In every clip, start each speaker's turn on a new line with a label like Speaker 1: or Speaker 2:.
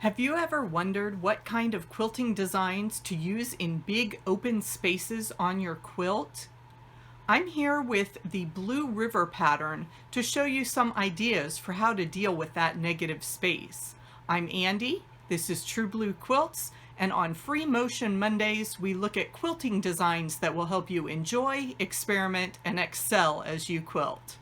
Speaker 1: Have you ever wondered what kind of quilting designs to use in big open spaces on your quilt? I'm here with the Blue River pattern to show you some ideas for how to deal with that negative space. I'm Andy, this is True Blue Quilts, and on Free Motion Mondays we look at quilting designs that will help you enjoy, experiment, and excel as you quilt.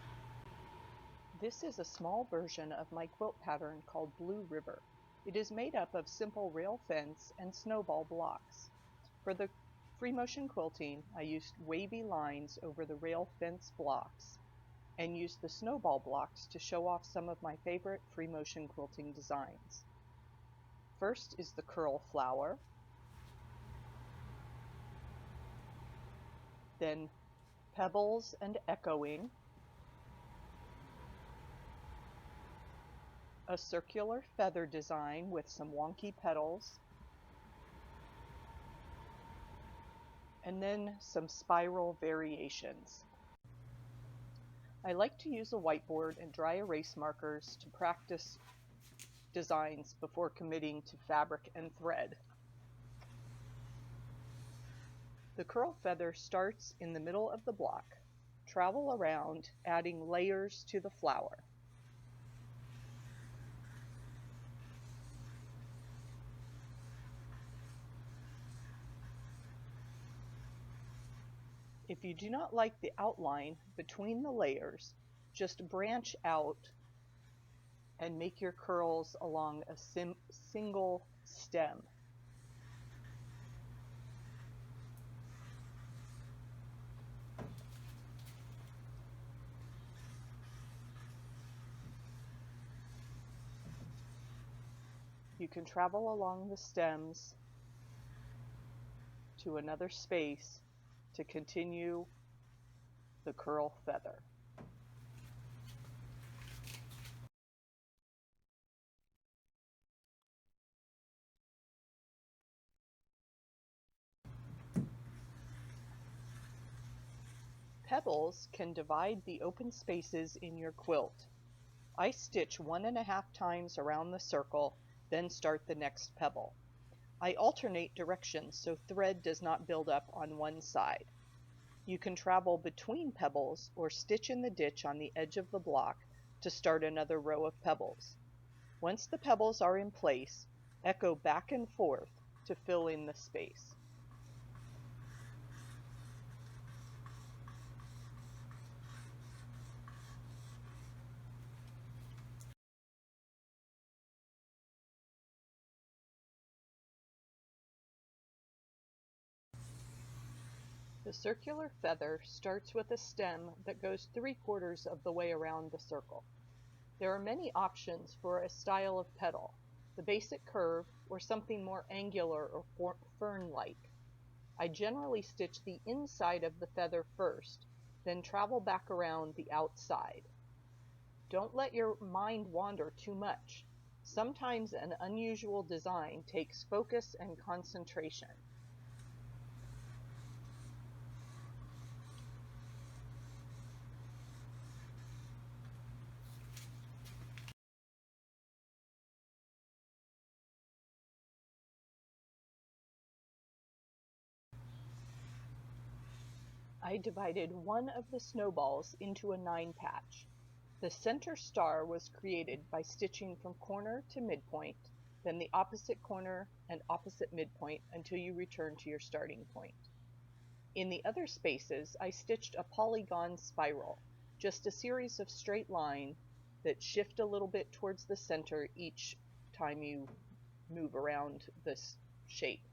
Speaker 2: This is a small version of my quilt pattern called Blue River. It is made up of simple rail fence and snowball blocks. For the free motion quilting, I used wavy lines over the rail fence blocks and used the snowball blocks to show off some of my favorite free motion quilting designs. First is the curl flower, then pebbles and echoing, a circular feather design with some wonky petals, and then some spiral variations. I like to use a whiteboard and dry erase markers to practice designs before committing to fabric and thread. The curl feather starts in the middle of the block. Travel around, adding layers to the flower. If you do not like the outline between the layers, just branch out and make your curls along a single stem. You can travel along the stems to another space to continue the curl feather. Pebbles can divide the open spaces in your quilt. I stitch 1.5 times around the circle, then start the next pebble. I alternate directions so thread does not build up on one side. You can travel between pebbles or stitch in the ditch on the edge of the block to start another row of pebbles. Once the pebbles are in place, echo back and forth to fill in the space. The circular feather starts with a stem that goes 3/4 of the way around the circle. There are many options for a style of petal, the basic curve or something more angular or fern-like. I generally stitch the inside of the feather first, then travel back around the outside. Don't let your mind wander too much. Sometimes an unusual design takes focus and concentration. I divided one of the snowballs into a 9 patch. The center star was created by stitching from corner to midpoint, then the opposite corner and opposite midpoint until you return to your starting point. In the other spaces, I stitched a polygon spiral, just a series of straight lines that shift a little bit towards the center each time you move around this shape.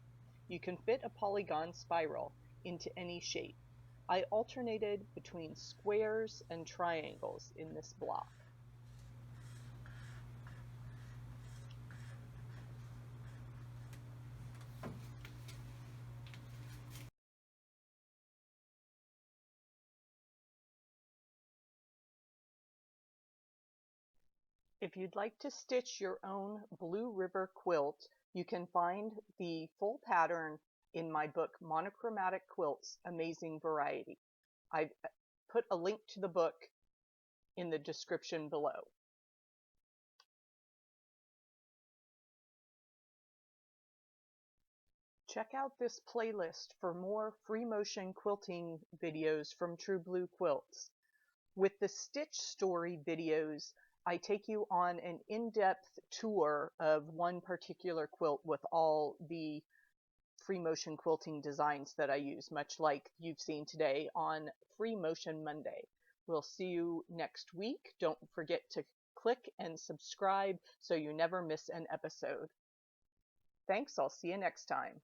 Speaker 2: You can fit a polygon spiral into any shape. I alternated between squares and triangles in this block. If you'd like to stitch your own Blue River quilt, you can find the full pattern in my book, Monochromatic Quilts, Amazing Variety. I've put a link to the book in the description below. Check out this playlist for more free motion quilting videos from True Blue Quilts. With the Stitch Story videos, I take you on an in-depth tour of one particular quilt with all the free motion quilting designs that I use, much like you've seen today on Free Motion Monday. We'll see you next week. Don't forget to click and subscribe so you never miss an episode. Thanks, I'll see you next time.